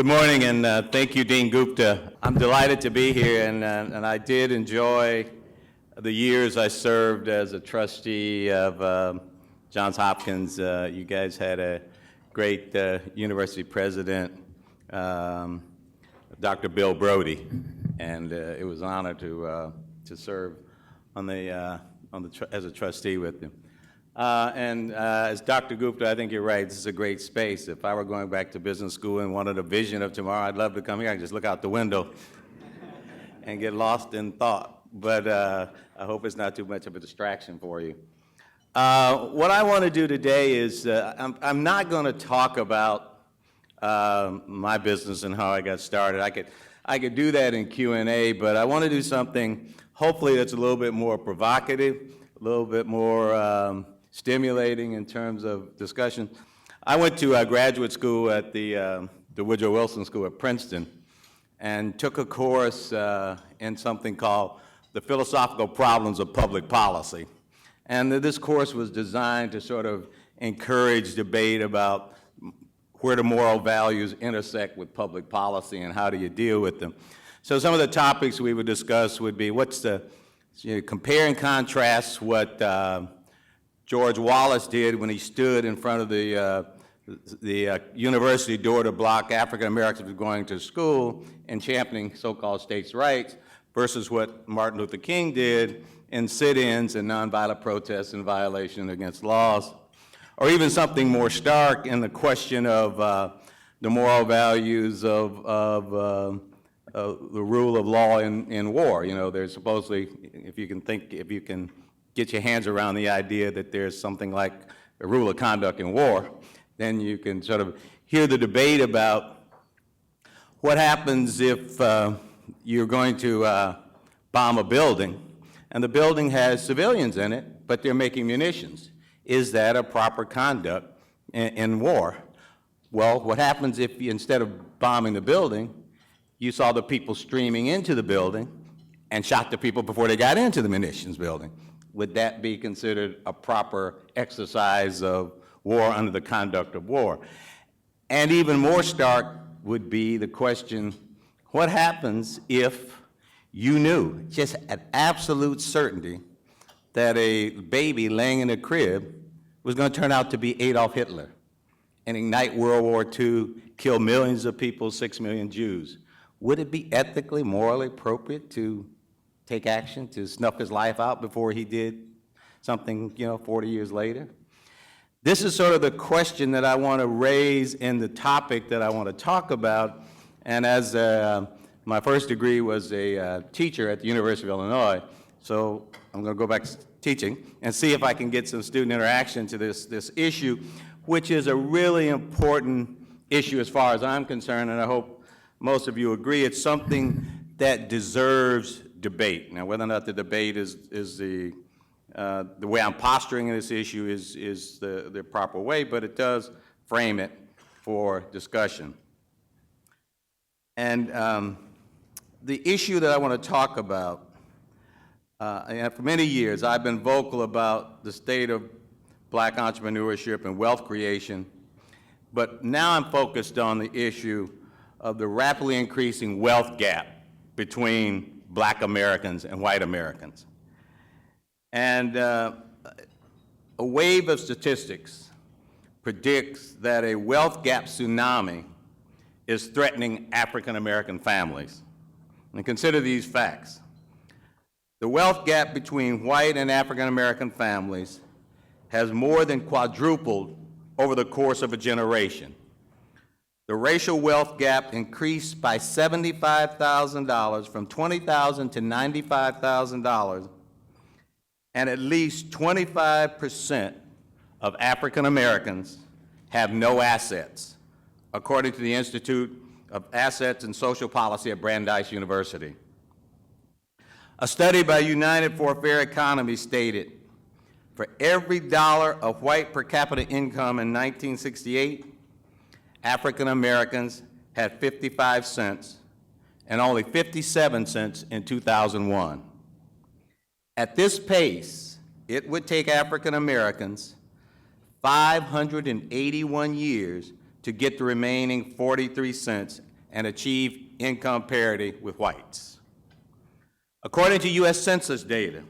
Good morning, and thank you, Dean Gupta. I'm delighted to be here, and I did enjoy the years I served as a trustee of Johns Hopkins. You guys had a great university president, Dr. Bill Brody, and it was an honor to serve on as a trustee with him. As Dr. Gupta, I think you're right. This is a great space. If I were going back to business school and wanted a vision of tomorrow, I'd love to come here and just look out the window and get lost in thought. But I hope it's not too much of a distraction for you. What I want to do today is I'm not going to talk about my business and how I got started. I could do that in Q&A, but I want to do something hopefully that's a little bit more provocative, a little bit more stimulating in terms of discussion. I went to graduate school at the Woodrow Wilson School at Princeton and took a course in something called the Philosophical Problems of Public Policy. And this course was designed to sort of encourage debate about where the moral values intersect with public policy and how do you deal with them. So some of the topics we would discuss would be compare and contrast what George Wallace did when he stood in front of the university door to block African Americans from going to school and championing so-called states' rights versus what Martin Luther King did in sit-ins and nonviolent protests in violation against laws. Or even something more stark in the question of the moral values of the rule of law in war. You know, there's supposedly, if you can get your hands around the idea that there's something like a rule of conduct in war, then you can sort of hear the debate about what happens if you're going to bomb a building and the building has civilians in it, but they're making munitions. Is that a proper conduct in war? Well, what happens if you, instead of bombing the building, you saw the people streaming into the building and shot the people before they got into the munitions building? Would that be considered a proper exercise of war under the conduct of war? And even more stark would be the question, what happens if you knew, just at absolute certainty, that a baby laying in a crib was going to turn out to be Adolf Hitler and ignite World War II, kill millions of people, 6 million Jews? Would it be ethically, morally appropriate to take action to snuff his life out before he did something, 40 years later? This is sort of the question that I want to raise in the topic that I want to talk about. And as my first degree was a teacher at the University of Illinois, so I'm going to go back to teaching and see if I can get some student interaction to this issue, which is a really important issue as far as I'm concerned, and I hope most of you agree. It's something that deserves debate. Now, whether or not the debate is the way I'm posturing this issue is the proper way, but it does frame it for discussion. And the issue that I want to talk about, and for many years I've been vocal about the state of black entrepreneurship and wealth creation, but now I'm focused on the issue of the rapidly increasing wealth gap between black Americans and white Americans. And a wave of statistics predicts that a wealth gap tsunami is threatening African American families. And consider these facts. The wealth gap between white and African American families has more than quadrupled over the course of a generation. The racial wealth gap increased by $75,000 from $20,000 to $95,000, and at least 25% of African Americans have no assets, according to the Institute of Assets and Social Policy at Brandeis University. A study by United for a Fair Economy stated, for every dollar of white per capita income in 1968, African Americans had 55 cents and only 57 cents in 2001. At this pace, it would take African Americans 581 years to get the remaining 43 cents and achieve income parity with whites. According to U.S. Census data,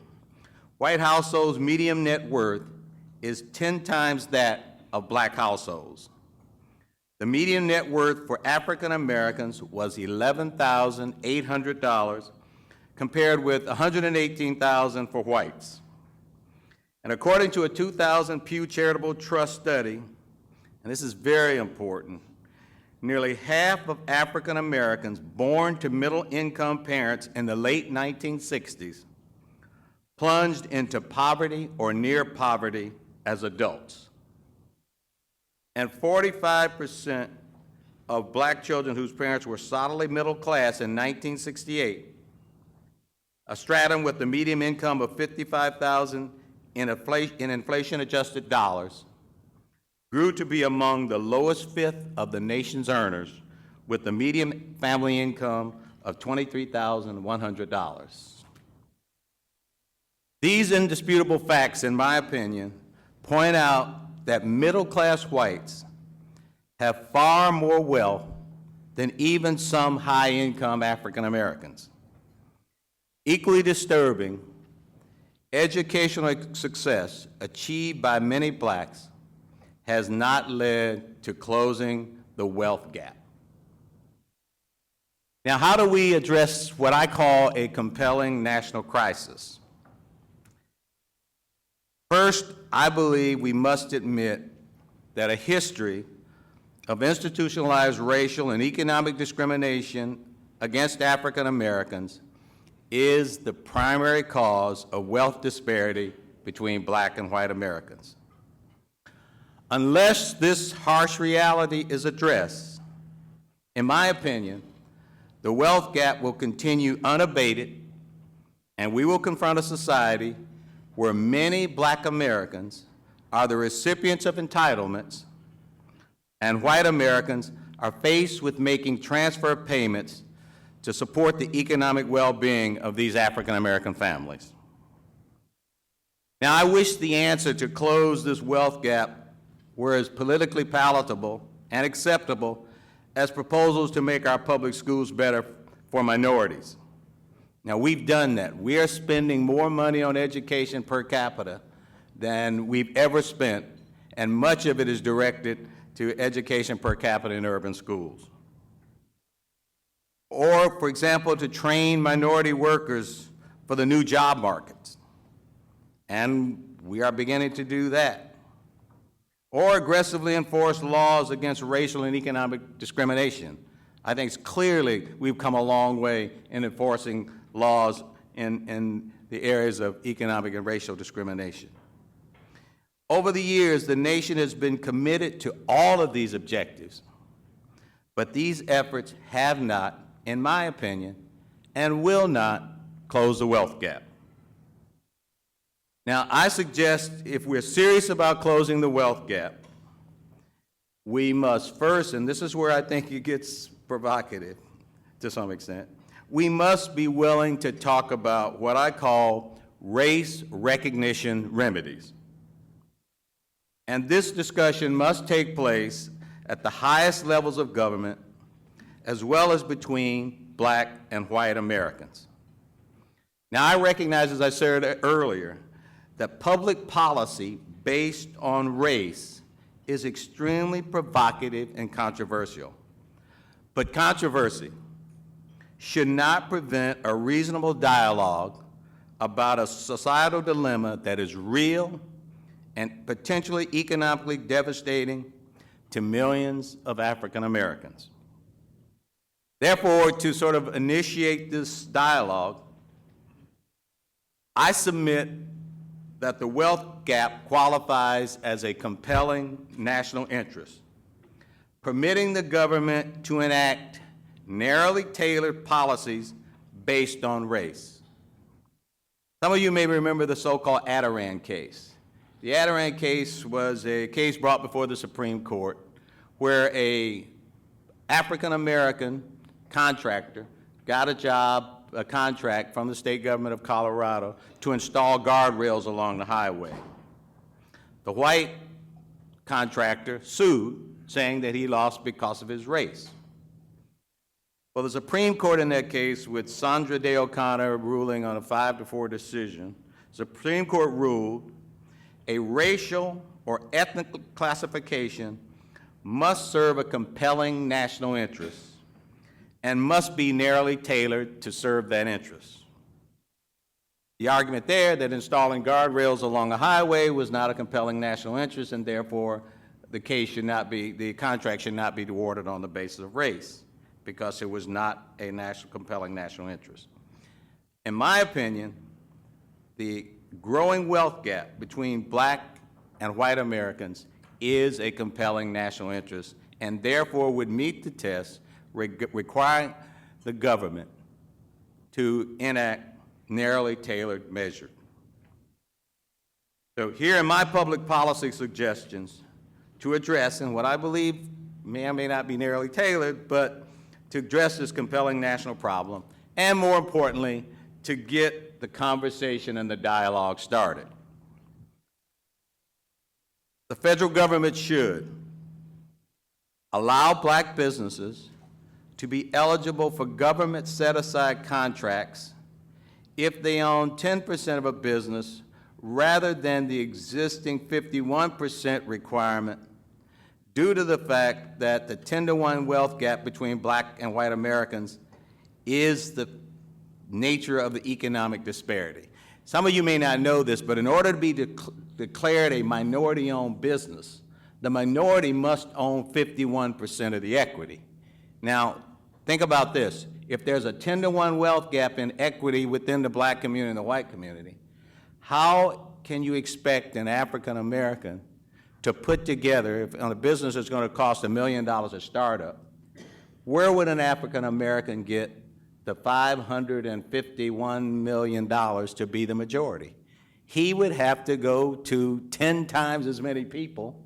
white households' median net worth is 10 times that of black households. The median net worth for African Americans was $11,800, compared with $118,000 for whites. And according to a 2000 Pew Charitable Trust study, and this is very important, nearly half of African Americans born to middle-income parents in the late 1960s plunged into poverty or near poverty as adults. And 45% of black children whose parents were solidly middle class in 1968, a stratum with the median income of $55,000 in inflation-adjusted dollars, grew to be among the lowest fifth of the nation's earners, with the median family income of $23,100. These indisputable facts, in my opinion, point out that middle-class whites have far more wealth than even some high-income African Americans. Equally disturbing, educational success achieved by many blacks has not led to closing the wealth gap. Now, how do we address what I call a compelling national crisis? First, I believe we must admit that a history of institutionalized racial and economic discrimination against African Americans is the primary cause of wealth disparity between black and white Americans. Unless this harsh reality is addressed, in my opinion, the wealth gap will continue unabated, and we will confront a society where many black Americans are the recipients of entitlements, and white Americans are faced with making transfer payments to support the economic well-being of these African American families. Now, I wish the answer to close this wealth gap were as politically palatable and acceptable as proposals to make our public schools better for minorities. Now, we've done that. We are spending more money on education per capita than we've ever spent, and much of it is directed to education per capita in urban schools. Or, for example, to train minority workers for the new job markets. And we are beginning to do that. Or aggressively enforce laws against racial and economic discrimination. I think it's clearly we've come a long way in enforcing laws in the areas of economic and racial discrimination. Over the years, the nation has been committed to all of these objectives, but these efforts have not, in my opinion, and will not close the wealth gap. Now, I suggest if we're serious about closing the wealth gap, we must first, and this is where I think it gets provocative to some extent, we must be willing to talk about what I call race recognition remedies. And this discussion must take place at the highest levels of government, as well as between black and white Americans. Now, I recognize, as I said earlier, that public policy based on race is extremely provocative and controversial. But controversy should not prevent a reasonable dialogue about a societal dilemma that is real and potentially economically devastating to millions of African Americans. Therefore, to sort of initiate this dialogue, I submit that the wealth gap qualifies as a compelling national interest, permitting the government to enact narrowly tailored policies based on race. Some of you may remember the so-called Adirondack case. The Adirondack case was a case brought before the Supreme Court where a African-American contractor got a contract from the state government of Colorado to install guardrails along the highway. The white contractor sued, saying that he lost because of his race. Well, the Supreme Court in that case, with Sandra Day O'Connor ruling on a 5-4 decision, Supreme Court ruled a racial or ethnic classification must serve a compelling national interest and must be narrowly tailored to serve that interest. The argument there that installing guardrails along a highway was not a compelling national interest, and therefore the contract should not be awarded on the basis of race, because it was not a compelling national interest. In my opinion, the growing wealth gap between black and white Americans is a compelling national interest, and therefore would meet the test requiring the government to enact narrowly tailored measures. So here are my public policy suggestions to address, and what I believe may or may not be narrowly tailored, but to address this compelling national problem, and more importantly, to get the conversation and the dialogue started. The federal government should allow black businesses to be eligible for government set-aside contracts if they own 10% of a business rather than the existing 51% requirement, due to the fact that the 10-to-1 wealth gap between black and white Americans is the nature of the economic disparity. Some of you may not know this, but in order to be declared a minority-owned business, the minority must own 51% of the equity. Now, think about this. If there's a 10-to-1 wealth gap in equity within the black community and the white community, how can you expect an African American to put together, if on a business that's going to cost $1 million a startup, where would an African American get the $551 million to be the majority? He would have to go to 10 times as many people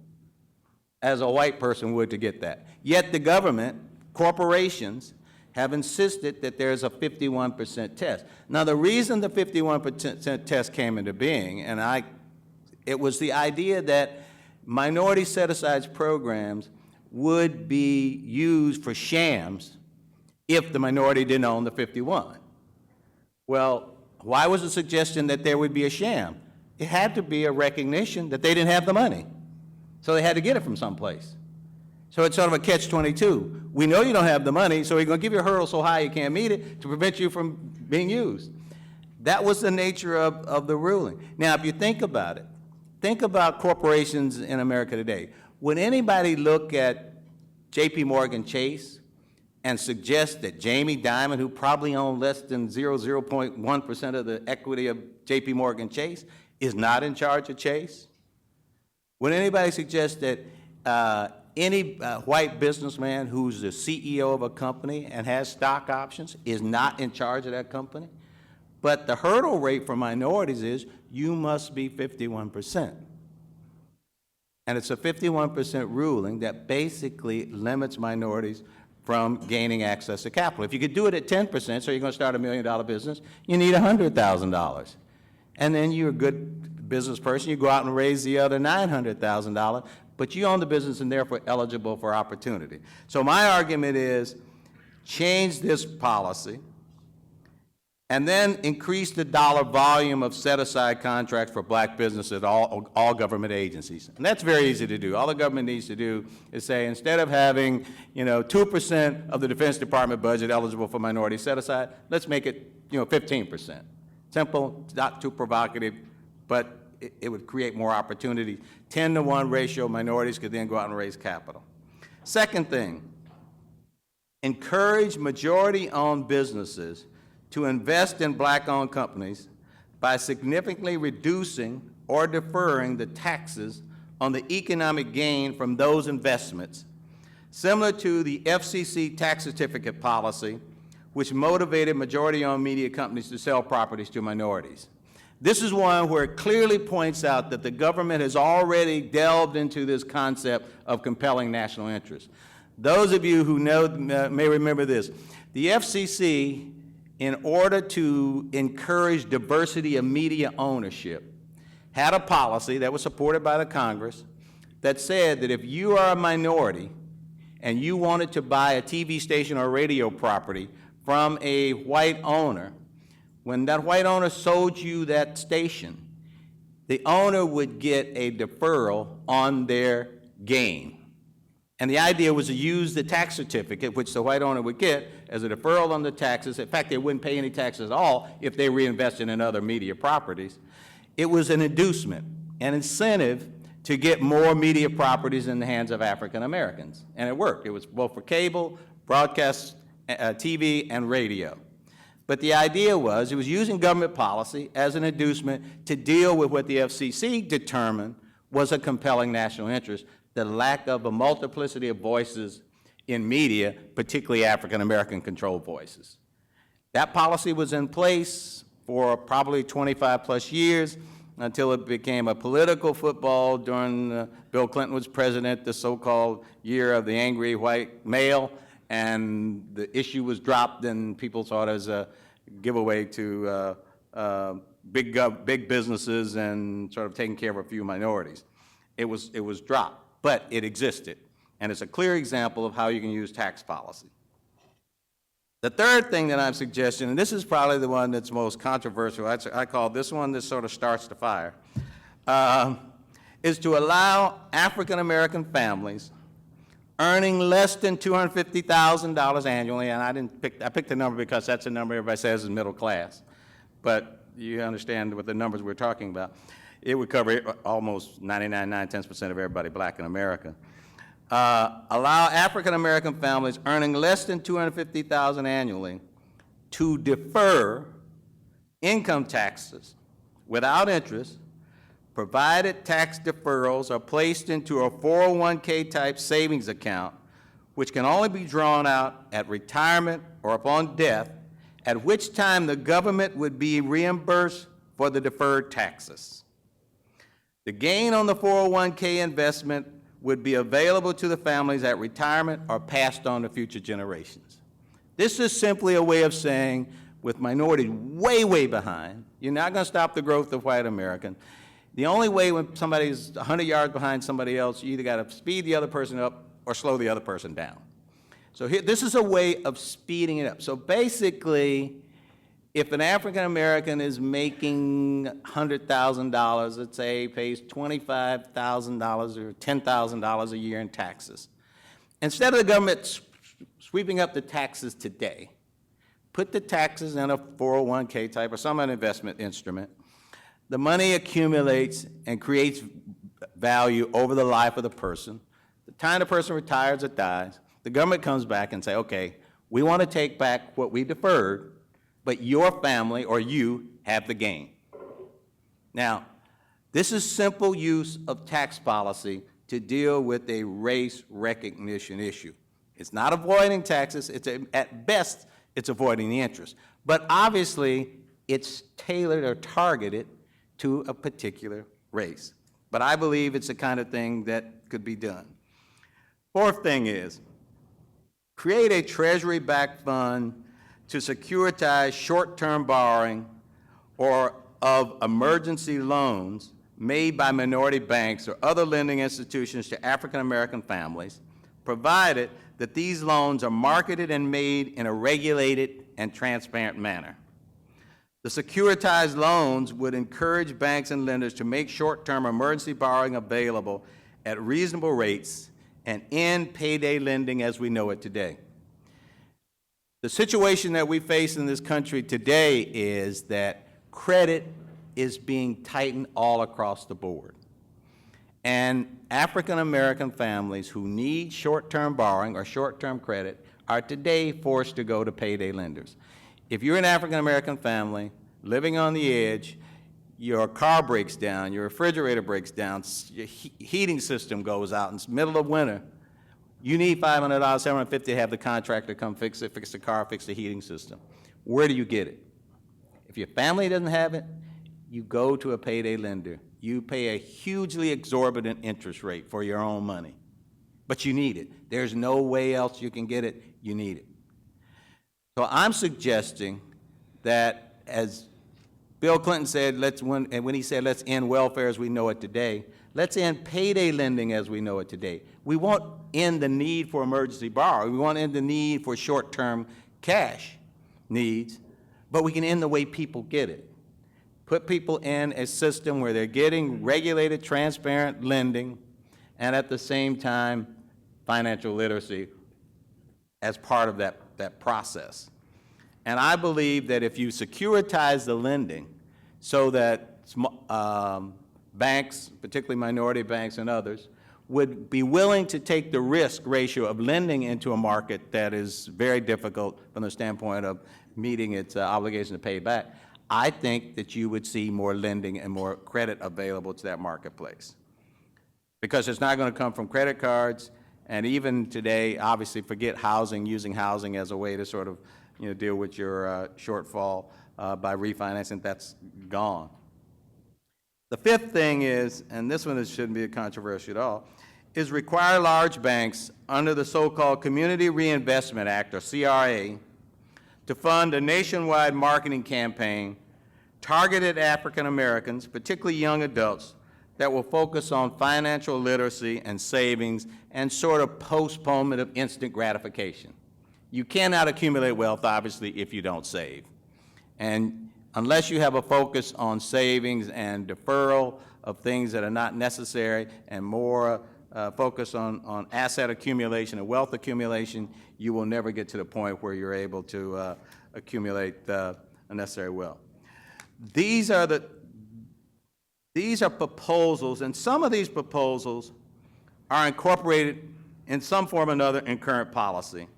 as a white person would to get that. Yet the government, corporations, have insisted that there's a 51% test. Now, the reason the 51% test came into being, it was the idea that minority set-aside programs would be used for shams if the minority didn't own the 51. Well, why was the suggestion that there would be a sham? It had to be a recognition that they didn't have the money, so they had to get it from someplace. So it's sort of a catch-22. We know you don't have the money, so we're going to give you a hurdle so high you can't meet it to prevent you from being used. That was the nature of the ruling. Now, if you think about it, think about corporations in America today. Would anybody look at J.P. Morgan Chase and suggest that Jamie Dimon, who probably owned less than 0.1% of the equity of J.P. Morgan Chase, is not in charge of Chase? Would anybody suggest that any white businessman who's the CEO of a company and has stock options is not in charge of that company? But the hurdle rate for minorities is you must be 51%. And it's a 51% ruling that basically limits minorities from gaining access to capital. If you could do it at 10%, so you're going to start $1 million business, you need $100,000. And then you're a good business person, you go out and raise the other $900,000, but you own the business and therefore eligible for opportunity. So my argument is change this policy and then increase the dollar volume of set-aside contracts for black businesses at all government agencies. And that's very easy to do. All the government needs to do is say, instead of having 2% of the Defense Department budget eligible for minority set-aside, let's make it 15%. Simple, not too provocative, but it would create more opportunity. 10-to-1 ratio, minorities could then go out and raise capital. Second thing, encourage majority-owned businesses to invest in black-owned companies by significantly reducing or deferring the taxes on the economic gain from those investments, similar to the FCC tax certificate policy, which motivated majority-owned media companies to sell properties to minorities. This is one where it clearly points out that the government has already delved into this concept of compelling national interest. Those of you who know may remember this. The FCC, in order to encourage diversity of media ownership, had a policy that was supported by the Congress that said that if you are a minority and you wanted to buy a TV station or radio property from a white owner, when that white owner sold you that station, the owner would get a deferral on their gain. And the idea was to use the tax certificate, which the white owner would get, as a deferral on the taxes. In fact, they wouldn't pay any taxes at all if they reinvested in other media properties. It was an inducement, an incentive to get more media properties in the hands of African Americans. And it worked. It was both for cable, broadcast TV, and radio. But the idea was it was using government policy as an inducement to deal with what the FCC determined was a compelling national interest, the lack of a multiplicity of voices in media, particularly African-American controlled voices. That policy was in place for probably 25+ years until it became a political football during Bill Clinton was president, the so-called year of the angry white male, and the issue was dropped and people saw it as a giveaway to big businesses and sort of taking care of a few minorities. It was dropped, but it existed. And it's a clear example of how you can use tax policy. The third thing that I'm suggesting, and this is probably the one that's most controversial, I call this one that sort of starts the fire, is to allow African-American families earning less than $250,000 annually, and I picked the number because that's the number everybody says is middle class, but you understand what the numbers we're talking about. It would cover almost 99.9% of everybody black in America. Allow African-American families earning less than $250,000 annually to defer income taxes without interest, provided tax deferrals are placed into a 401k type savings account, which can only be drawn out at retirement or upon death, at which time the government would be reimbursed for the deferred taxes. The gain on the 401k investment would be available to the families at retirement or passed on to future generations. This is simply a way of saying, with minorities way, way behind, you're not going to stop the growth of white Americans. The only way when somebody's 100 yards behind somebody else, you either got to speed the other person up or slow the other person down. So here, this is a way of speeding it up. So basically, if an African American is making $100,000, let's say pays $25,000 or $10,000 a year in taxes, instead of the government sweeping up the taxes today, put the taxes in a 401k type or some investment instrument. The money accumulates and creates value over the life of the person. The time the person retires or dies, the government comes back and say, okay, we want to take back what we deferred, but your family or you have the gain. Now, this is simple use of tax policy to deal with a race recognition issue. It's not avoiding taxes, at best, it's avoiding the interest. But obviously, it's tailored or targeted to a particular race. But I believe it's the kind of thing that could be done. Fourth thing is, create a Treasury-backed fund to securitize short-term borrowing or of emergency loans made by minority banks or other lending institutions to African-American families, provided that these loans are marketed and made in a regulated and transparent manner. The securitized loans would encourage banks and lenders to make short-term emergency borrowing available at reasonable rates and end payday lending as we know it today. The situation that we face in this country today is that credit is being tightened all across the board. And African-American families who need short-term borrowing or short-term credit are today forced to go to payday lenders. If you're an African-American family living on the edge, your car breaks down, your refrigerator breaks down, your heating system goes out in the middle of winter, you need $500, $750 to have the contractor come fix it, fix the car, fix the heating system. Where do you get it? If your family doesn't have it, you go to a payday lender. You pay a hugely exorbitant interest rate for your own money, but you need it. There's no way else you can get it. You need it. So I'm suggesting that, as Bill Clinton said, when he said let's end welfare as we know it today, let's end payday lending as we know it today. We won't end the need for emergency borrowing. We want to end the need for short-term cash needs, but we can end the way people get it. Put people in a system where they're getting regulated, transparent lending, and at the same time, financial literacy as part of that process. And I believe that if you securitize the lending so that banks, particularly minority banks and others, would be willing to take the risk ratio of lending into a market that is very difficult from the standpoint of meeting its obligation to pay back, I think that you would see more lending and more credit available to that marketplace. Because it's not going to come from credit cards, and even today, obviously, forget housing, using housing as a way to sort of deal with your shortfall by refinancing, that's gone. The fifth thing is, and this one shouldn't be controversial at all, is require large banks under the so-called Community Reinvestment Act, or CRA, to fund a nationwide marketing campaign targeted at African Americans, particularly young adults, that will focus on financial literacy and savings and sort of postponement of instant gratification. You cannot accumulate wealth, obviously, if you don't save. And unless you have a focus on savings and deferral of things that are not necessary and more focus on asset accumulation and wealth accumulation, you will never get to the point where you're able to accumulate unnecessary wealth. These are proposals, and some of these proposals are incorporated in some form or another in current policy.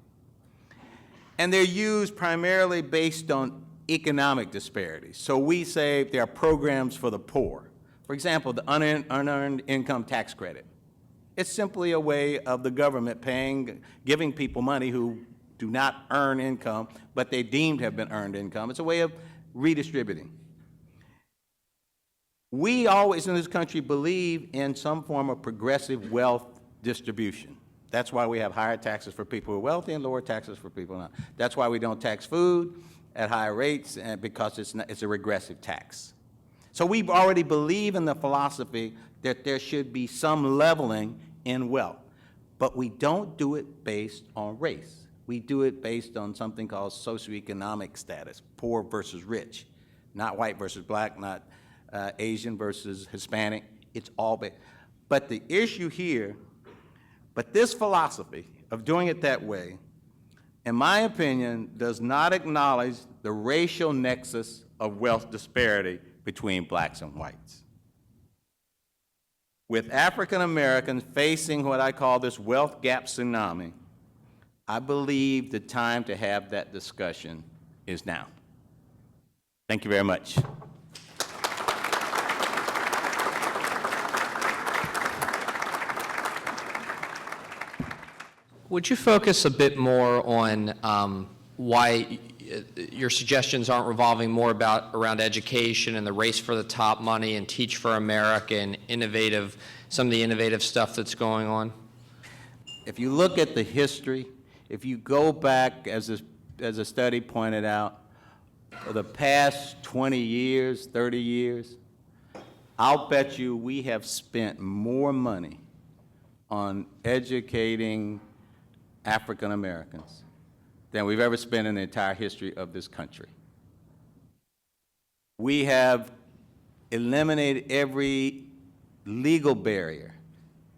And they're used primarily based on economic disparities. So we say there are programs for the poor. For example, the unearned income tax credit. It's simply a way of the government giving people money who do not earn income, but they deemed have been earned income. It's a way of redistributing. We always in this country believe in some form of progressive wealth distribution. That's why we have higher taxes for people who are wealthy and lower taxes for people who are not. That's why we don't tax food at higher rates, and because it's a regressive tax. So we already believe in the philosophy that there should be some leveling in wealth. But we don't do it based on race. We do it based on something called socioeconomic status, poor versus rich, not white versus black, not Asian versus Hispanic. It's all based. But the issue here, but this philosophy of doing it that way, in my opinion, does not acknowledge the racial nexus of wealth disparity between blacks and whites. With African Americans facing what I call this wealth gap tsunami, I believe the time to have that discussion is now. Thank you very much. Would you focus a bit more on why your suggestions aren't revolving more around education and the race for the top money and Teach for America and some of the innovative stuff that's going on? If you look at the history, if you go back, as a study pointed out, for the past 20 years, 30 years, I'll bet you we have spent more money on educating African Americans than we've ever spent in the entire history of this country. We have eliminated every legal barrier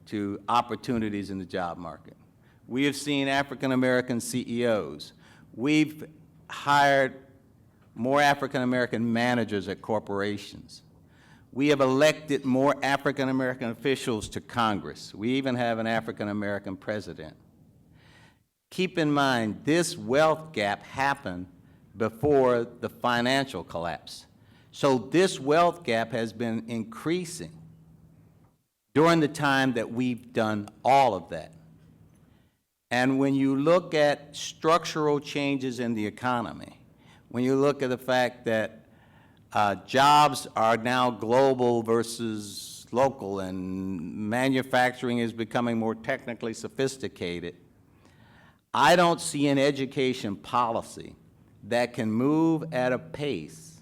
to opportunities in the job market. We have seen African American CEOs. We've hired more African American managers at corporations. We have elected more African American officials to Congress. We even have an African American president. Keep in mind, this wealth gap happened before the financial collapse. So this wealth gap has been increasing during the time that we've done all of that. And when you look at structural changes in the economy, when you look at the fact that jobs are now global versus local and manufacturing is becoming more technically sophisticated, I don't see an education policy that can move at a pace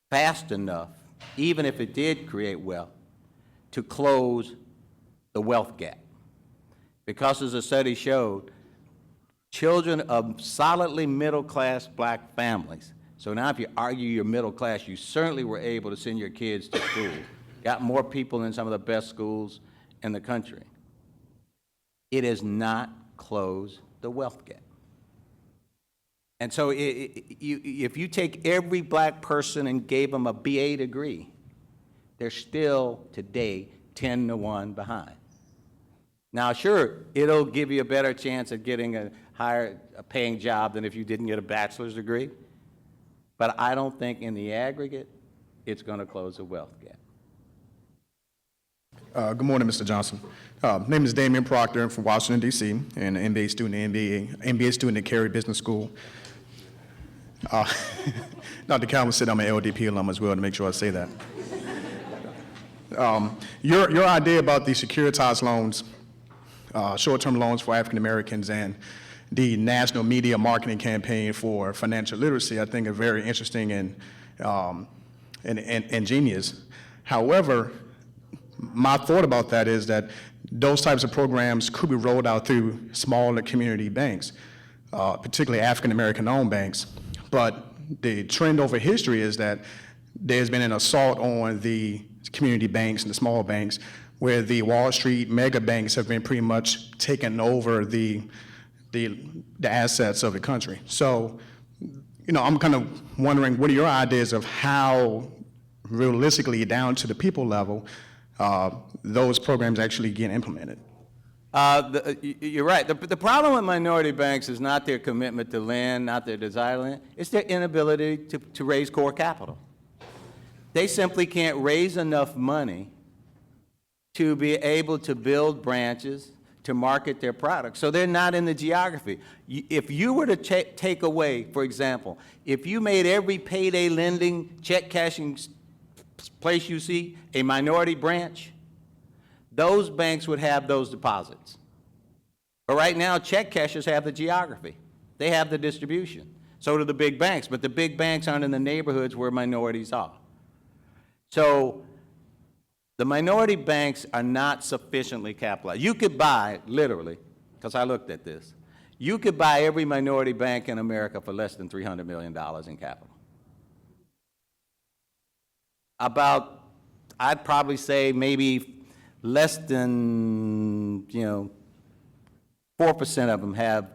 fast enough, even if it did create wealth, to close the wealth gap. because as a study showed, children of solidly middle-class black families, so now if you argue you're middle class, you certainly were able to send your kids to school, got more people in some of the best schools in the country. It has not closed the wealth gap. And so if you take every black person and gave them a BA degree, they're still today 10-to-1 behind. Now, sure, it'll give you a better chance at getting a higher paying job than if you didn't get a bachelor's degree, but I don't think in the aggregate it's going to close the wealth gap. Good morning, Mr. Johnson. Name is Damien Proctor. I'm from Washington, D.C., and an MBA student, MBA student at Carey Business School. Dr. Calvin said I'm an LDP alum as well, to make sure I say that. Your idea about the securitized loans, short-term loans for African Americans, and the national media marketing campaign for financial literacy, I think are very interesting and genius. However, my thought about that is that those types of programs could be rolled out through smaller community banks, particularly African American owned banks. But the trend over history is that there's been an assault on the community banks and the small banks, where the Wall Street mega banks have been pretty much taking over the assets of the country. So, I'm kind of wondering, what are your ideas of how realistically down to the people level those programs actually get implemented? You're right. The problem with minority banks is not their commitment to lend, not their desire to lend, it's their inability to raise core capital. They simply can't raise enough money to be able to build branches, to market their products. So they're not in the geography. If you were to take away, for example, if you made every payday lending, check cashing place you see a minority branch, those banks would have those deposits. But right now, check cashers have the geography. They have the distribution. So do the big banks, but the big banks aren't in the neighborhoods where minorities are. So the minority banks are not sufficiently capitalized. You could buy, literally, because I looked at this, you could buy every minority bank in America for less than $300 million in capital. About, I'd probably say maybe less than, 4% of them have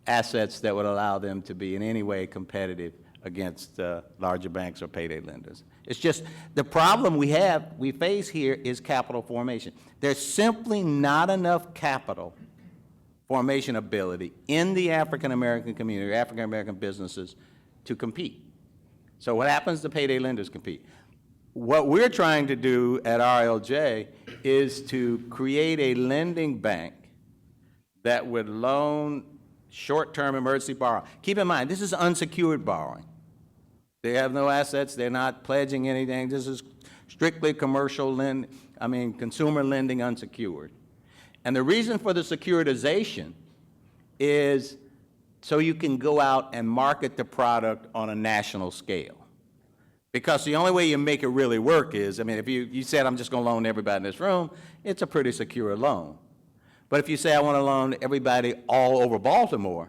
assets that would allow them to be in any way competitive against larger banks or payday lenders. It's just the problem we face here is capital formation. There's simply not enough capital formation ability in the African American community, African American businesses, to compete. So what happens? The payday lenders compete. What we're trying to do at RLJ is to create a lending bank that would loan short-term emergency borrowing. Keep in mind, this is unsecured borrowing. They have no assets. They're not pledging anything. This is strictly consumer lending unsecured. And the reason for the securitization is so you can go out and market the product on a national scale. Because the only way you make it really work is, if you said, I'm just going to loan everybody in this room, it's a pretty secure loan. But if you say, I want to loan everybody all over Baltimore,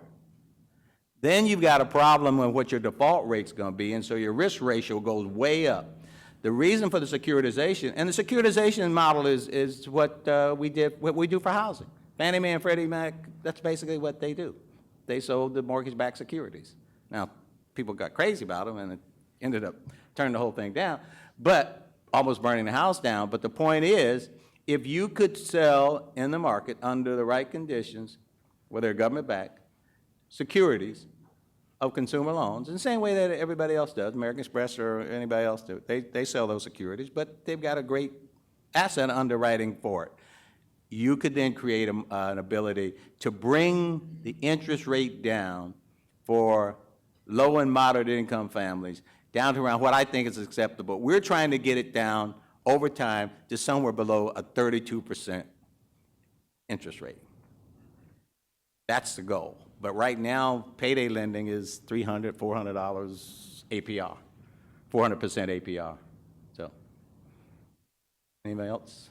then you've got a problem with what your default rate's going to be, and so your risk ratio goes way up. The reason for the securitization, and the securitization model is what we do for housing. Fannie Mae and Freddie Mac, that's basically what they do. They sold the mortgage-backed securities. Now, people got crazy about them, and it ended up turning the whole thing down, but almost burning the house down. But the point is, if you could sell in the market under the right conditions, where they're government-backed, securities of consumer loans, in the same way that everybody else does, American Express or anybody else do, they sell those securities, but they've got a great asset underwriting for it. You could then create an ability to bring the interest rate down for low and moderate income families down to around what I think is acceptable. We're trying to get it down over time to somewhere below a 32% interest rate. That's the goal. But right now, payday lending is $300, $400 APR, 400% APR. So, anybody else?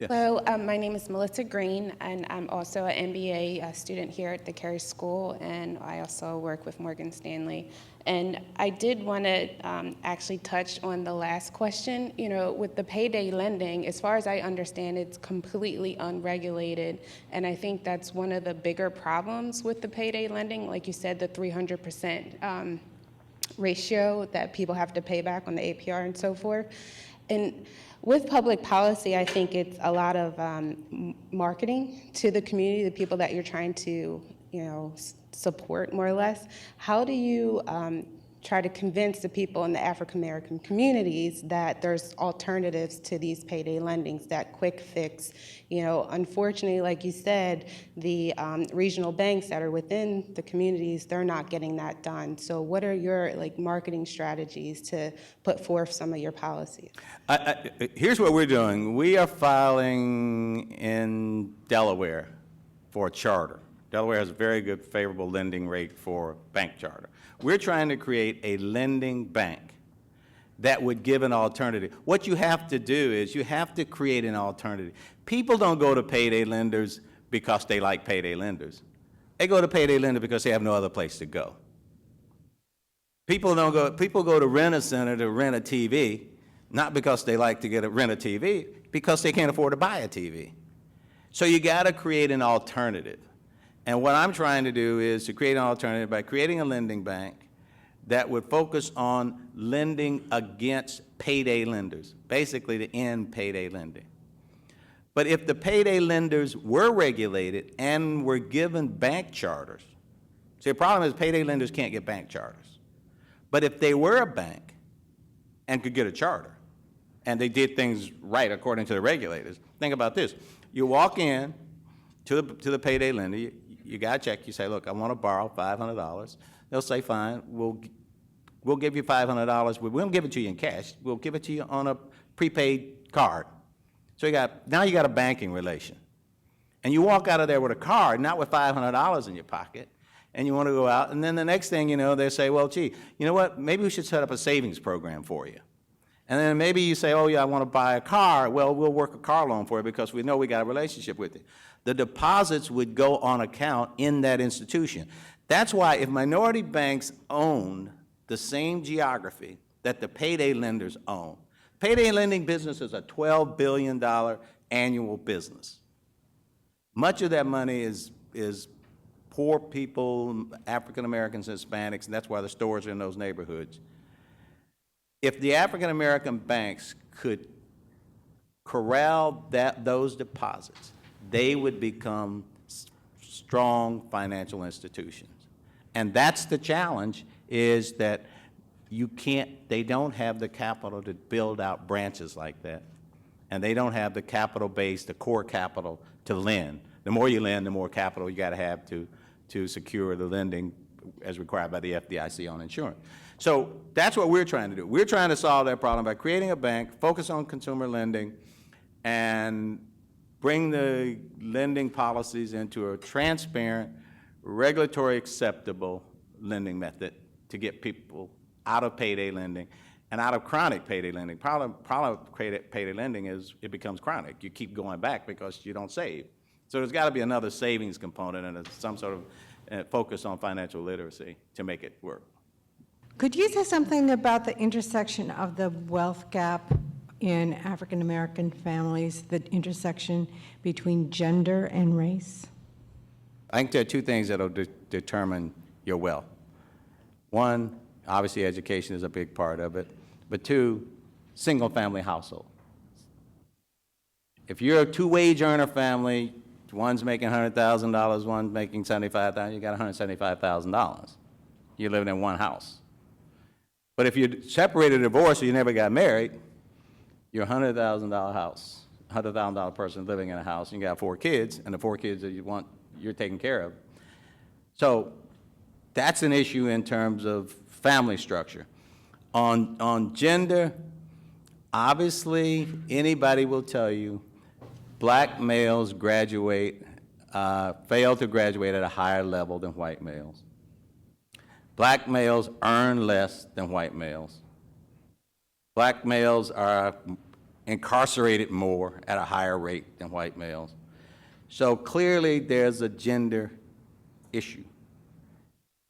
Hello, my name is Melissa Green, and I'm also an MBA student here at the Carey School, and I also work with Morgan Stanley. And I did want to actually touch on the last question. You know, with the payday lending, as far as I understand, it's completely unregulated, and I think that's one of the bigger problems with the payday lending. Like you said, the 300% ratio that people have to pay back on the APR and so forth. And with public policy, I think it's a lot of marketing to the community, the people that you're trying to, support more or less. How do you try to convince the people in the African American communities that there's alternatives to these payday lendings, that quick fix? Unfortunately, like you said, the regional banks that are within the communities, they're not getting that done. So what are your marketing strategies to put forth some of your policies? Here's what we're doing. We are filing in Delaware for a charter. Delaware has a very good favorable lending rate for bank charter. We're trying to create a lending bank that would give an alternative. What you have to do is you have to create an alternative. People don't go to payday lenders because they like payday lenders. They go to payday lender because they have no other place to go. People go to Rent-A-Center to rent a TV, not because they like to rent a TV, because they can't afford to buy a TV. So you got to create an alternative. And what I'm trying to do is to create an alternative by creating a lending bank that would focus on lending against payday lenders, basically to end payday lending. But if the payday lenders were regulated and were given bank charters, see, the problem is payday lenders can't get bank charters. But if they were a bank and could get a charter, and they did things right according to the regulators, think about this. You walk in to the payday lender, you got a check, you say, look, I want to borrow $500. They'll say, fine, we'll give you $500. We won't give it to you in cash. We'll give it to you on a prepaid card. So now you got a banking relation. And you walk out of there with a card, not with $500 in your pocket, and you want to go out, and then the next thing you know, they say, well, gee, you know what, maybe we should set up a savings program for you. And then maybe you say, oh, yeah, I want to buy a car. Well, we'll work a car loan for you because we know we got a relationship with you. The deposits would go on account in that institution. That's why if minority banks own the same geography that the payday lenders own, payday lending business is a $12 billion annual business. Much of that money is poor people, African Americans, Hispanics, and that's why the stores are in those neighborhoods. If the African American banks could corral those deposits, they would become strong financial institutions. And that's the challenge, is that they don't have the capital to build out branches like that. And they don't have the capital base, the core capital to lend. The more you lend, the more capital you got to have to secure the lending as required by the FDIC on insurance. So that's what we're trying to do. We're trying to solve that problem by creating a bank, focus on consumer lending, and bring the lending policies into a transparent, regulatory acceptable lending method to get people out of payday lending and out of chronic payday lending. Problem with payday lending is it becomes chronic. You keep going back because you don't save. So there's got to be another savings component and some sort of focus on financial literacy to make it work. Could you say something about the intersection of the wealth gap in African American families, the intersection between gender and race? I think there are two things that will determine your wealth. One, obviously education is a big part of it, but two, single-family household. If you're a two-wage earner family, one's making $100,000, one's making $75,000, you got $175,000. You're living in one house. But if you're separated or divorced or you never got married, you're a $100,000 house, $100,000 person living in a house, and you got 4 kids, and the 4 kids that you're taking care of. So that's an issue in terms of family structure. On gender, obviously, anybody will tell you black males fail to graduate at a higher level than white males. Black males earn less than white males. Black males are incarcerated more at a higher rate than white males. So clearly there's a gender issue.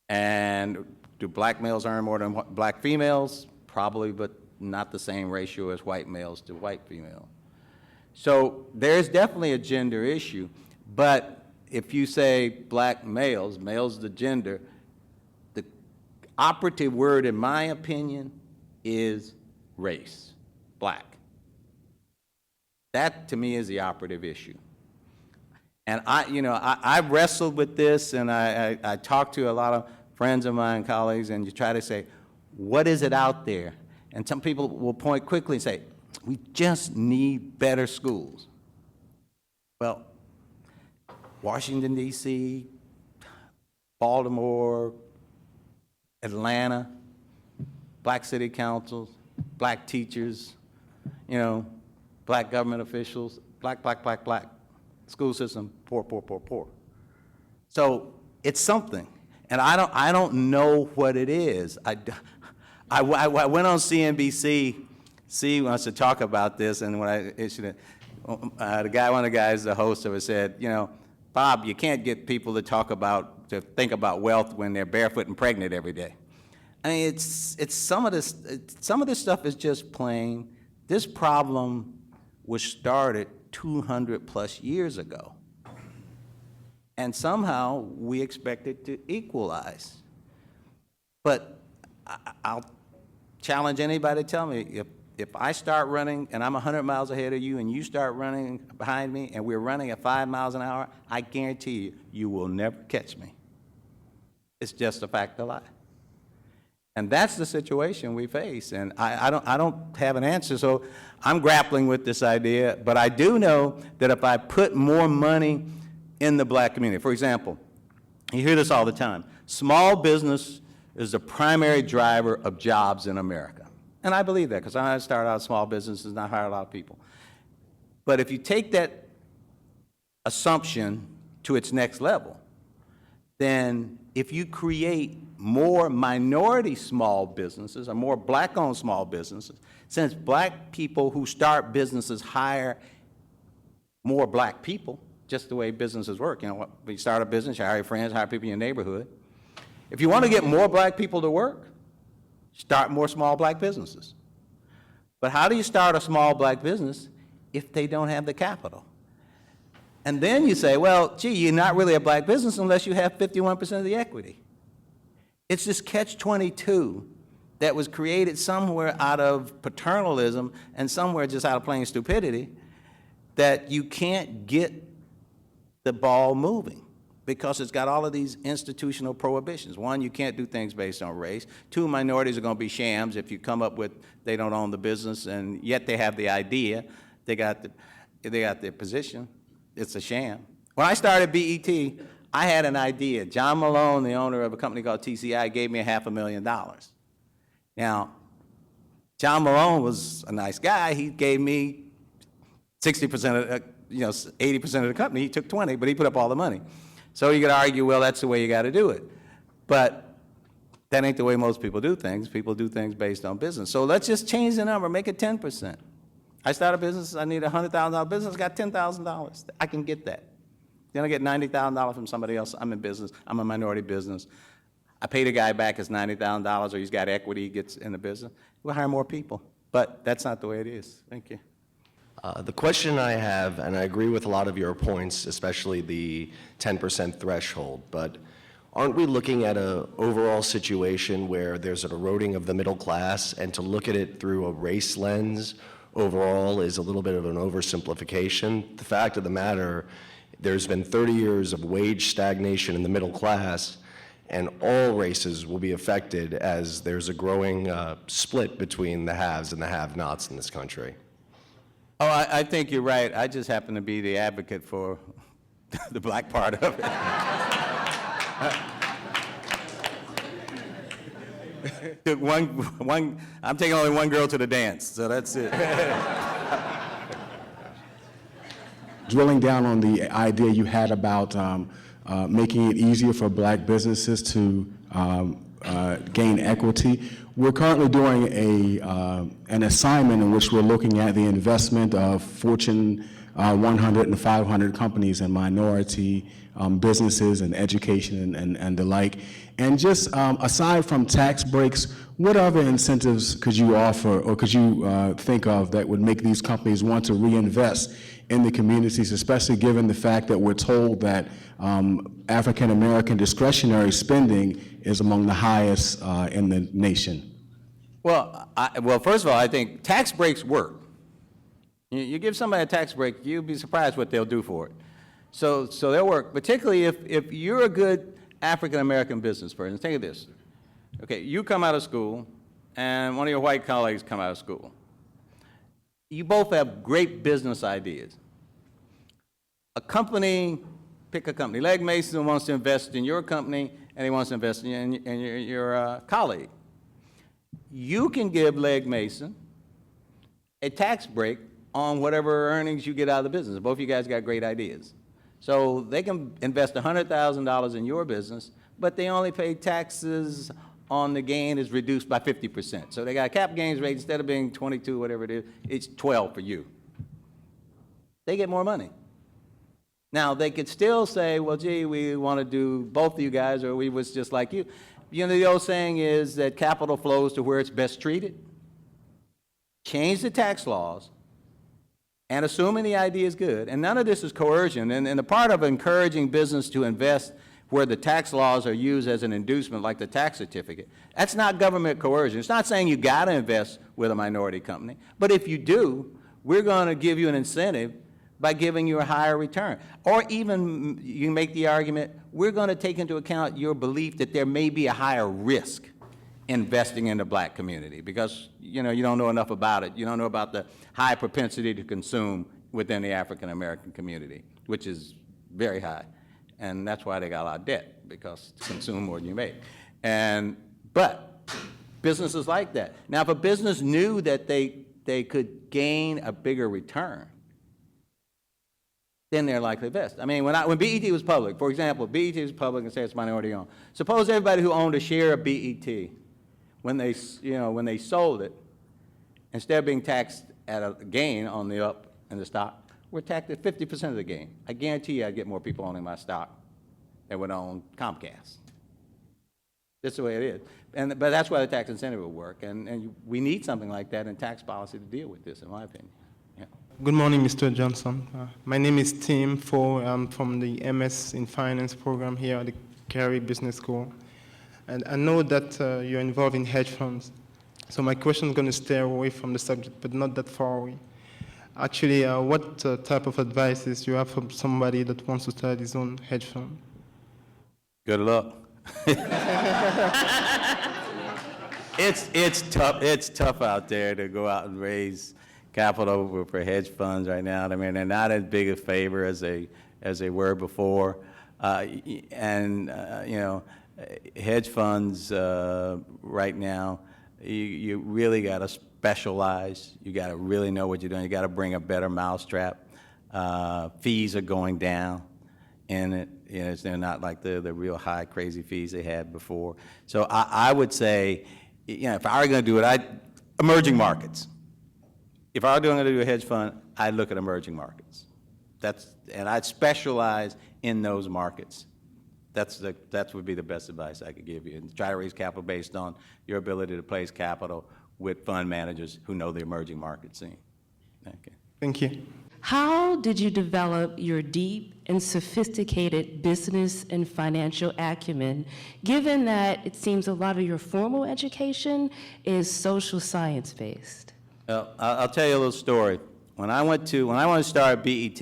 And do black males earn more than black females? Probably, but not the same ratio as white males to white females. So there's definitely a gender issue, but if you say black males, males the gender, the operative word in my opinion is race, black. That to me is the operative issue. And I wrestled with this, and I talked to a lot of friends of mine, colleagues, and you try to say, what is it out there? And some people will point quickly and say, we just need better schools. Well, Washington, D.C., Baltimore, Atlanta, black city councils, black teachers, black government officials, black. School system, poor. So it's something, and I don't know what it is. I went on CNBC. Wants to talk about this, and when I issued it, one of the guys, the host of it, said, Bob, you can't get people to think about wealth when they're barefoot and pregnant every day. I mean, it's some of this stuff is just plain. This problem was started 200 plus years ago, and somehow we expect it to equalize. But I'll challenge anybody to tell me if I start running and I'm 100 miles ahead of you and you start running behind me and we're running at 5 miles an hour, I guarantee you, you will never catch me. It's just a fact of life. And that's the situation we face, and I don't have an answer, so I'm grappling with this idea, but I do know that if I put more money in the black community, for example, you hear this all the time, small business is the primary driver of jobs in America. And I believe that, because I started out small businesses and I hired a lot of people. But if you take that assumption to its next level, then if you create more minority small businesses or more black-owned small businesses, since black people who start businesses hire more black people, just the way businesses work. When you start a business, you hire your friends, hire people in your neighborhood. If you want to get more black people to work, start more small black businesses. But how do you start a small black business if they don't have the capital? And then you say, well, gee, you're not really a black business unless you have 51% of the equity. It's this catch-22 that was created somewhere out of paternalism and somewhere just out of plain stupidity, that you can't get the ball moving because it's got all of these institutional prohibitions. One, you can't do things based on race. Two, minorities are going to be shams if you come up with they don't own the business and yet they have the idea, they got their position. It's a sham. When I started BET, I had an idea. John Malone, the owner of a company called TCI, gave me $500,000. Now, John Malone was a nice guy. He gave me 60% of, 80% of the company. He took 20, but he put up all the money. So you could argue, well, that's the way you got to do it. But that ain't the way most people do things. People do things based on business. So let's just change the number, make it 10%. I start a business, I need a $100,000 business, got $10,000. I can get that. Then I get $90,000 from somebody else. I'm in business, I'm a minority business. I pay the guy back his $90,000, or he's got equity, he gets in the business. We'll hire more people, but that's not the way it is. Thank you. The question I have, and I agree with a lot of your points, especially the 10% threshold, but aren't we looking at an overall situation where there's an eroding of the middle class, and to look at it through a race lens overall is a little bit of an oversimplification? The fact of the matter, there's been 30 years of wage stagnation in the middle class, and all races will be affected as there's a growing split between the haves and the have-nots in this country. Oh, I think you're right. I just happen to be the advocate for the black part of it. I'm taking only one girl to the dance, so that's it. Drilling down on the idea you had about making it easier for black businesses to gain equity, we're currently doing an assignment in which we're looking at the investment of Fortune 100 and 500 companies and minority businesses and education and the like. And just aside from tax breaks, what other incentives could you offer or could you think of that would make these companies want to reinvest in the communities, especially given the fact that we're told that African American discretionary spending is among the highest in the nation? Well, first of all, I think tax breaks work. You give somebody a tax break, you'll be surprised what they'll do for it. So they'll work, particularly if you're a good African-American business person. Think of this. Okay, you come out of school, and one of your white colleagues come out of school. You both have great business ideas. A company, pick a company. Legg Mason wants to invest in your company, and he wants to invest in your colleague. You can give Legg Mason a tax break on whatever earnings you get out of the business. Both of you guys got great ideas. So they can invest $100,000 in your business, but they only pay taxes on the gain is reduced by 50%. So they got a cap gains rate, instead of being 22, whatever it is, it's 12 for you. They get more money. Now, they could still say, well, gee, we want to do both of you guys, or we was just like you. You know, the old saying is that capital flows to where it's best treated. Change the tax laws, and assuming the idea is good, and none of this is coercion, and the part of encouraging business to invest where the tax laws are used as an inducement, like the tax certificate, that's not government coercion. It's not saying you got to invest with a minority company, but if you do, we're going to give you an incentive by giving you a higher return. Or even you can make the argument, we're going to take into account your belief that there may be a higher risk investing in the black community because you don't know enough about it. You don't know about the high propensity to consume within the African American community, which is very high. And that's why they got a lot of debt, because to consume more than you make. But businesses like that. Now, if a business knew that they could gain a bigger return, then they're likely to invest. I mean, when BET was public, for example, BET was public and say it's minority owned. Suppose everybody who owned a share of BET, when they sold it, instead of being taxed at a gain on the up in the stock, we're taxed at 50% of the gain. I guarantee you I'd get more people owning my stock than would own Comcast. That's the way it is. But that's why the tax incentive would work. And we need something like that in tax policy to deal with this, in my opinion. Yeah. Good morning, Mr. Johnson. My name is Tim Fo. I'm from the MS in Finance program here at the Carey Business School. And I know that you're involved in hedge funds. So my question is going to stay away from the subject, but not that far away. Actually, what type of advice you have from somebody that wants to start his own hedge fund? Good luck. It's tough. It's tough out there to go out and raise capital for hedge funds right now. I mean, they're not as big a favor as they were before, hedge funds right now, you really got to specialize. You got to really know what you're doing. You got to bring a better mousetrap. Fees are going down in it. They're not like the real high, crazy fees they had before. So I would say, if I were going to do it, emerging markets. If I were going to do a hedge fund, I'd look at emerging markets. And I'd specialize in those markets. That would be the best advice I could give you. And try to raise capital based on your ability to place capital with fund managers who know the emerging market scene. Okay. Thank you. How did you develop your deep and sophisticated business and financial acumen, given that it seems a lot of your formal education is social science based? I'll tell you a little story. When I wanted to start BET,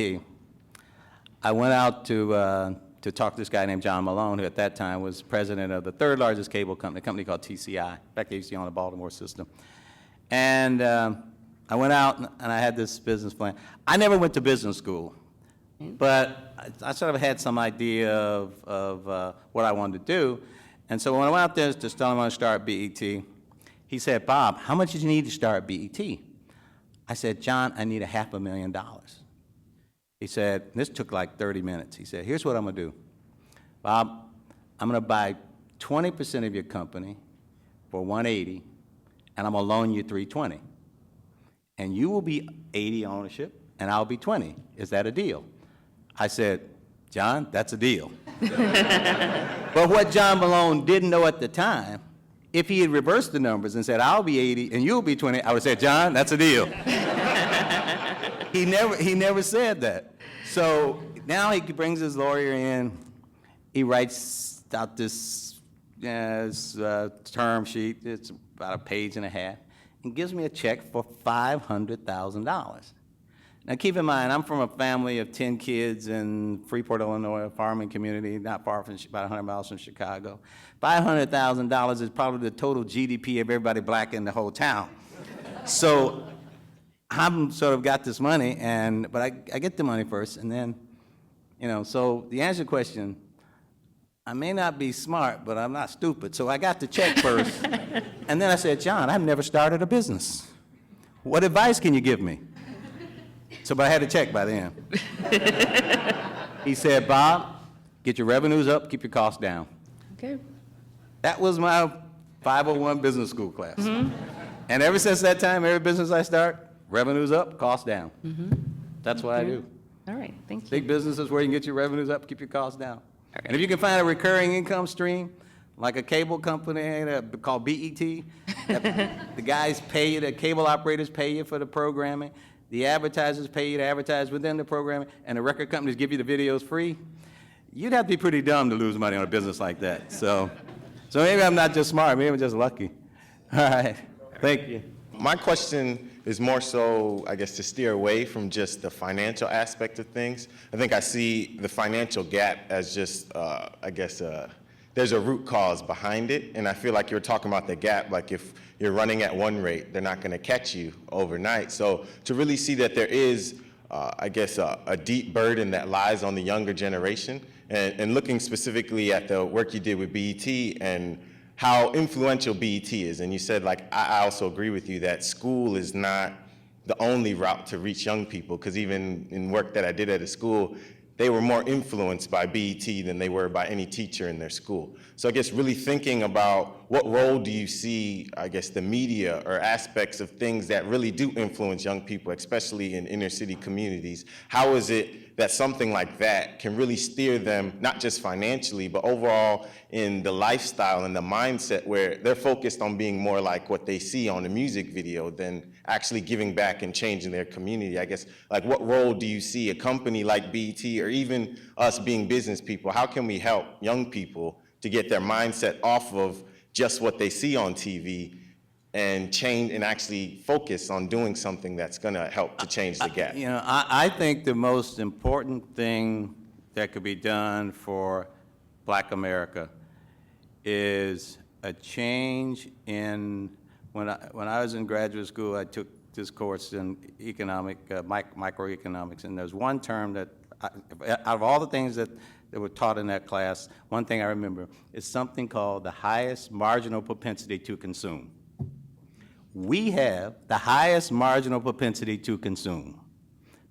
I went out to talk to this guy named John Malone, who at that time was president of the third largest cable company, a company called TCI. In fact, they used to own the Baltimore system. And I went out and I had this business plan. I never went to business school, but I sort of had some idea of what I wanted to do. And so when I went out there to tell him I want to start BET, he said, Bob, how much did you need to start BET? I said, John, I need $500,000. He said, this took like 30 minutes. He said, here's what I'm going to do. Bob, I'm going to buy 20% of your company for $180, and I'm gonna loan you 320. And you will be 80 ownership, and I'll be 20. Is that a deal? I said, John, that's a deal. But what John Malone didn't know at the time, if he had reversed the numbers and said, I'll be 80 and you'll be 20, I would have said, John, that's a deal. He never said that. So now he brings his lawyer in, he writes out this term sheet, it's about a page and a half, and gives me a check for $500,000. Now keep in mind, I'm from a family of 10 kids in Freeport, Illinois, a farming community, not far from, about 100 miles from Chicago. $500,000 is probably the total GDP of everybody black in the whole town. So I'm sort of got this money, but I get the money first, and then, so the answer to the question, I may not be smart, but I'm not stupid. So I got the check first, and then I said, John, I've never started a business. What advice can you give me? But I had a check by then. He said, Bob, get your revenues up, keep your costs down. Okay. That was my 501 business school class. And ever since that time, every business I start, revenues up, costs down. That's what I do. All right, thank you. Big businesses where you can get your revenues up, keep your costs down. And if you can find a recurring income stream, like a cable company called BET, the guys pay you, the cable operators pay you for the programming, the advertisers pay you to advertise within the programming, and the record companies give you the videos free, you'd have to be pretty dumb to lose money on a business like that. So maybe I'm not just smart, maybe I'm just lucky. All right, thank you. My question is more so, I guess, to steer away from just the financial aspect of things. I think I see the financial gap as just, there's a root cause behind it, and I feel like you're talking about the gap, like if you're running at one rate, they're not gonna catch you overnight. So to really see that there is, a deep burden that lies on the younger generation, and looking specifically at the work you did with BET and how influential BET is. And you said, I also agree with you that school is not the only route to reach young people, because even in work that I did at a school, they were more influenced by BET than they were by any teacher in their school. So I guess really thinking about what role do you see, the media or aspects of things that really do influence young people, especially in inner city communities. How is it that something like that can really steer them, not just financially, but overall in the lifestyle and the mindset where they're focused on being more like what they see on a music video than actually giving back and changing their community? What role do you see a company like BET or even us being business people, how can we help young people to get their mindset off of just what they see on TV and change and actually focus on doing something that's gonna help to change the gap? I think the most important thing that could be done for Black America is a change in, when I was in graduate school, I took this course in microeconomics, and there's one term that, out of all the things that were taught in that class, one thing I remember is something called the highest marginal propensity to consume. We have the highest marginal propensity to consume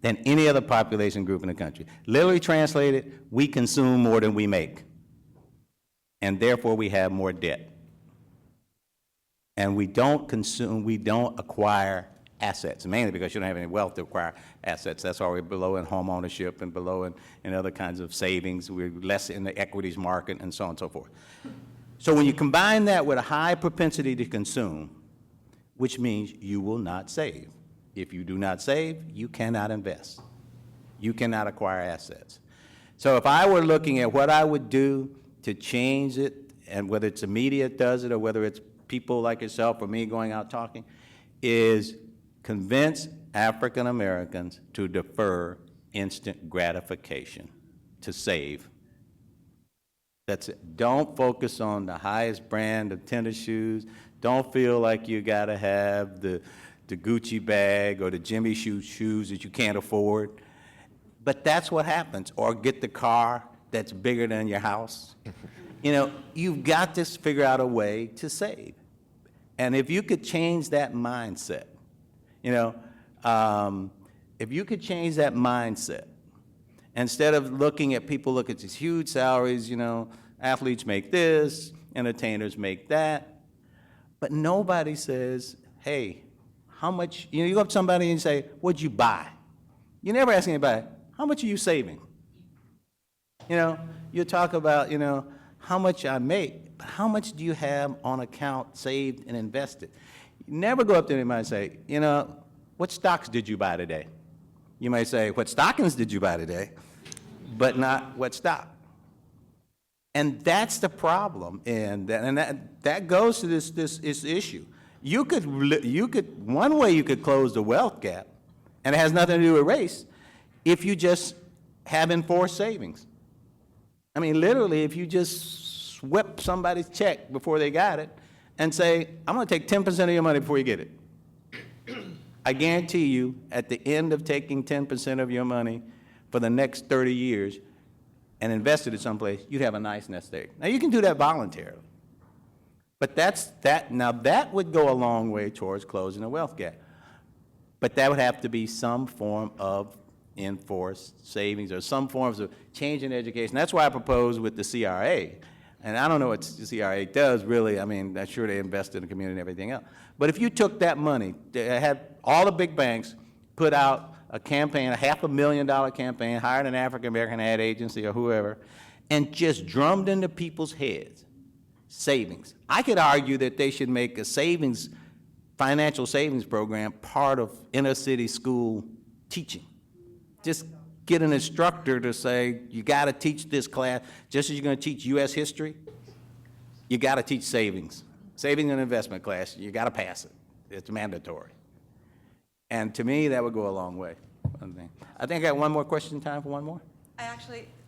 than any other population group in the country. Literally translated, we consume more than we make, and therefore we have more debt. And we don't acquire assets, mainly because you don't have any wealth to acquire assets. That's why we're below in home ownership and below in other kinds of savings. We're less in the equities market and so on and so forth. So when you combine that with a high propensity to consume, which means you will not save. If you do not save, you cannot invest. You cannot acquire assets. So if I were looking at what I would do to change it, and whether it's the media that does it or whether it's people like yourself or me going out talking, is convince African Americans to defer instant gratification, to save. That's it. Don't focus on the highest brand of tennis shoes. Don't feel like you gotta have the Gucci bag or the Jimmy Choo shoes that you can't afford. But that's what happens. Or get the car that's bigger than your house. You've got to figure out a way to save. And if you could change that mindset, if you could change that mindset, instead of looking at people look at these huge salaries, athletes make this, entertainers make that, But nobody says, hey, how much, you go up to somebody and you say, what'd you buy? You never ask anybody, how much are you saving? You talk about, how much I make, but how much do you have on account saved and invested? You never go up to anybody and say, what stocks did you buy today? You may say, what stockings did you buy today? But not what stock. And that's the problem, and that goes to this issue. One way you could close the wealth gap, and it has nothing to do with race, if you just have enforced savings. I mean, literally, if you just swept somebody's check before they got it and say, I'm going to take 10% of your money before you get it. I guarantee you, at the end of taking 10% of your money for the next 30 years and invested it someplace, you'd have a nice nest egg. Now, you can do that voluntarily. But now that would go a long way towards closing the wealth gap. But that would have to be some form of enforced savings or some forms of change in education. That's why I propose with the CRA. And I don't know what the CRA does, really. I mean, I'm sure they invest in the community and everything else. But if you took that money, had all the big banks put out a campaign, a $500,000 campaign, hired an African-American ad agency or whoever, and just drummed into people's heads savings. I could argue that they should make a financial savings program part of inner-city school teaching. Just get an instructor to say, you got to teach this class, just as you're going to teach U.S. history, you got to teach savings. Savings and investment class, you got to pass it. It's mandatory. And to me, that would go a long way. I think I got one more question, time for one more?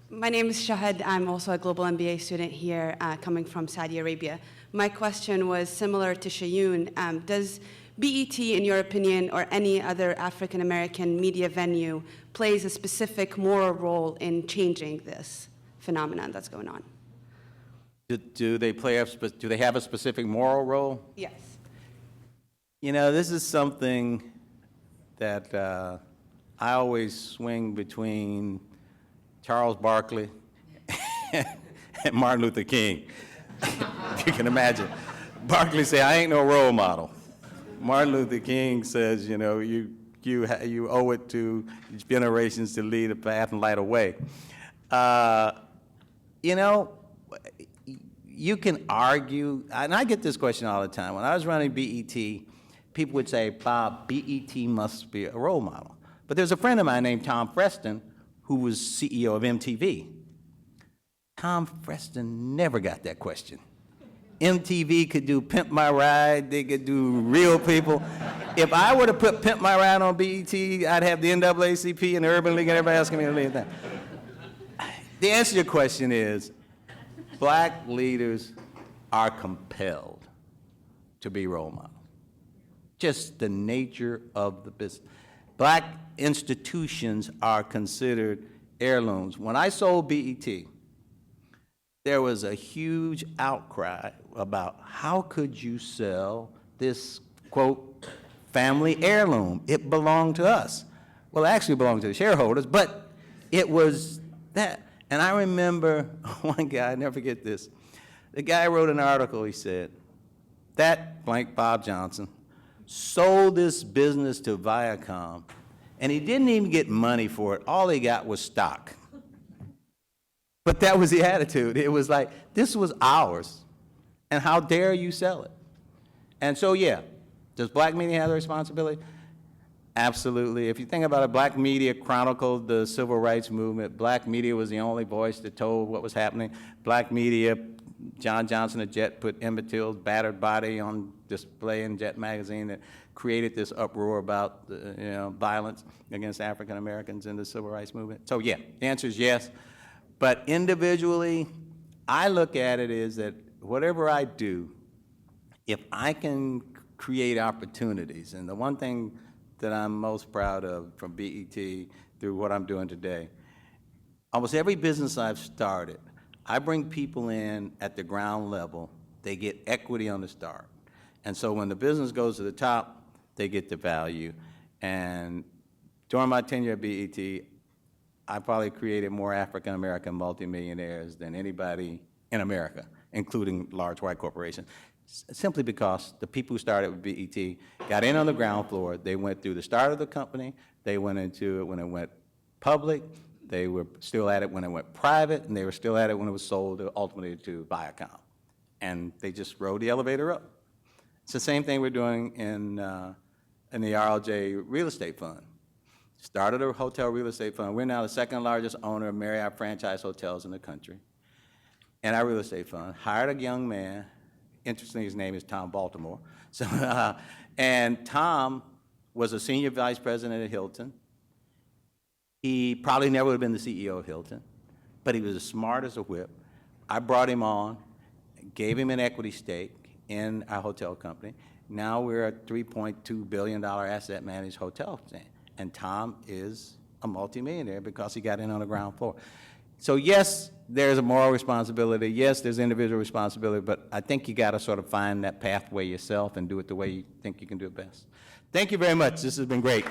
My name is Shahid. I'm also a global MBA student here, coming from Saudi Arabia. My question was similar to Shayun. Does BET, in your opinion, or any other African-American media venue plays a specific moral role in changing this phenomenon that's going on? Do they have a specific moral role? Yes. This is something that I always swing between Charles Barkley and Martin Luther King. If you can imagine. Barkley said, I ain't no role model. Martin Luther King says, you owe it to generations to lead a path and light a way. You can argue, and I get this question all the time. When I was running BET, people would say, Bob, BET must be a role model. But there's a friend of mine named Tom Freston who was CEO of MTV. Tom Freston never got that question. MTV could do Pimp My Ride, they could do Real People. If I were to put Pimp My Ride on BET, I'd have the NAACP and the Urban League and everybody asking me to leave that. The answer to your question is, black leaders are compelled to be role models. Just the nature of the business. Black institutions are considered heirlooms. When I sold BET, there was a huge outcry about how could you sell this, quote, family heirloom? It belonged to us. Well, it actually belonged to the shareholders, but it was that. And I remember one guy, I never forget this. The guy wrote an article, he said, that blank Bob Johnson sold this business to Viacom, and he didn't even get money for it. All he got was stock. But that was the attitude. It was like, this was ours, and how dare you sell it? And so, yeah, does black media have the responsibility? Absolutely. If you think about it, black media chronicled the civil rights movement. Black media was the only voice that told what was happening. Black media, John Johnson of Jet put Emmett Till's battered body on display in Jet magazine that created this uproar about violence against African Americans in the civil rights movement. So yeah, the answer is yes. But individually, I look at it as that whatever I do, if I can create opportunities, and the one thing that I'm most proud of from BET through what I'm doing today, almost every business I've started, I bring people in at the ground level, they get equity on the start. And so when the business goes to the top, they get the value. And during my tenure at BET, I probably created more African-American multimillionaires than anybody in America, including large white corporations. simply because the people who started with BET got in on the ground floor. They went through the start of the company. They went into it when it went public. They were still at it when it went private, and they were still at it when it was sold ultimately to Viacom. And they just rode the elevator up. It's the same thing we're doing in the RLJ Real Estate Fund. Started a hotel real estate fund. We're now the second largest owner of Marriott franchise hotels in the country. And our real estate fund hired a young man. Interestingly, his name is Tom Baltimore. So, and Tom was a senior vice president at Hilton. He probably never would have been the CEO of Hilton, but he was as smart as a whip. I brought him on, gave him an equity stake in our hotel company. Now we're a $3.2 billion asset managed hotel chain. And Tom is a multimillionaire because he got in on the ground floor. So yes, there's a moral responsibility. Yes, there's individual responsibility, but I think you got to sort of find that pathway yourself and do it the way you think you can do it best. Thank you very much. This has been great.